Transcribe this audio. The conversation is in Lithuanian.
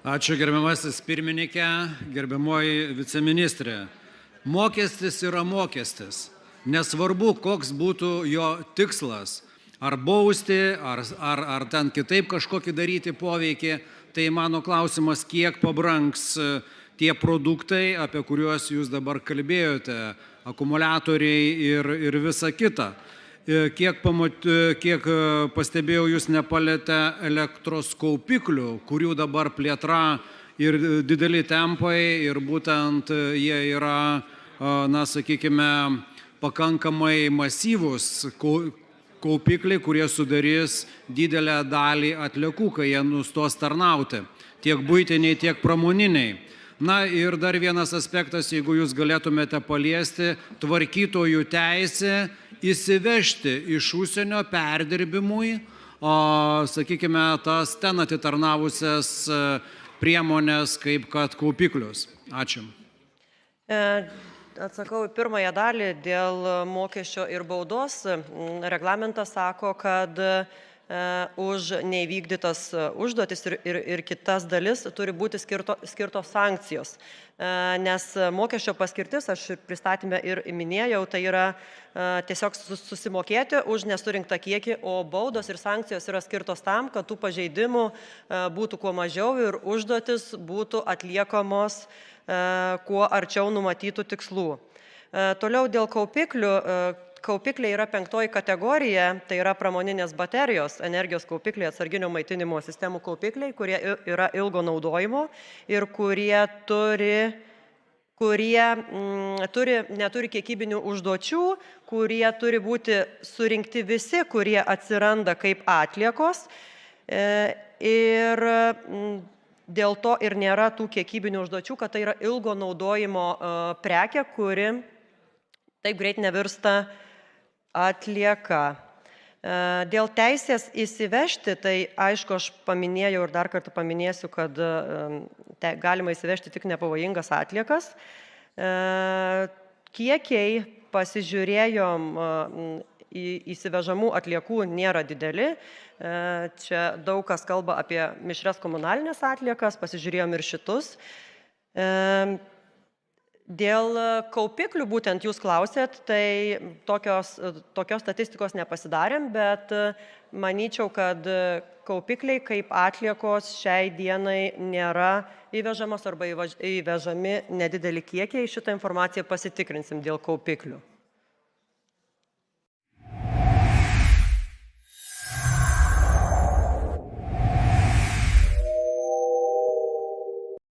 Ačiū gerbiamasis pirmininkė, gerbiamoji viceministrė. Mokestis yra mokestis. Nesvarbu, koks būtų jo tikslas. Ar bausti, ar ten kitaip kažkokį daryti poveikį. Tai mano klausimas, kiek pabrangs tie produktai, apie kuriuos jūs dabar kalbėjote, akumuliatoriai ir visa kita. Kiek pastebėjau, jūs nepalėtė elektros kaupiklių, kurių dabar plėtra ir dideli tempai ir būtent jie yra, sakykime, pakankamai masyvūs kaupikliai, kurie sudarys didelę dalį atliekų, kai jie nustos tarnauti, tiek buitiniai, tiek pramoniniai. Na ir dar vienas aspektas, jeigu jūs galėtumėte paliesti, tvarkytojų teisė įsivežti iš užsienio perdirbimui, sakykime, tas ten atitarnavusias priemonės, kaip kad kaupiklius. Ačiū. Atsakau į pirmąją dalį dėl mokesčio ir baudos. Reglamentas sako, kad už neįvykdytas užduotis ir kitas dalis turi būti skirtos sankcijos. Nes mokesčio paskirtis, aš pristatymę ir minėjau, tai yra tiesiog susimokėti už nesurinktą kiekį, o baudos ir sankcijos yra skirtos tam, kad tų pažeidimų būtų kuo mažiau ir užduotis būtų atliekamos kuo arčiau numatytų tikslų. Toliau dėl kaupiklių. Kaupikliai yra 5 kategorija, tai yra pramoninės baterijos, energijos kaupikliai, atsarginio maitinimo sistemų kaupikliai, kurie yra ilgo naudojimo ir kurie neturi kiekybinių užduočių, kurie turi būti surinkti visi, kurie atsiranda kaip atliekos. Ir dėl to ir nėra tų kiekybinių užduočių, kad tai yra ilgo naudojimo prekė, kuri taip greit nevirsta atlieka. Dėl teisės įsivežti, tai aišku, aš paminėjau ir dar kartą paminėsiu, kad galima įsivežti tik nepavojingas atliekas. Kiekiai pasižiūrėjom įsivežamų atliekų nėra dideli. Čia daug kas kalba apie mišrias komunalinės atliekas, pasižiūrėjom ir šitus. Dėl kaupiklių būtent jūs klausėt, tai tokios statistikos nepasidarėm, bet manyčiau, kad kaupikliai kaip atliekos šiai dienai nėra įvežamos arba įvežami nedideli kiekiai. Šitą informaciją pasitikrinsim dėl kaupiklių.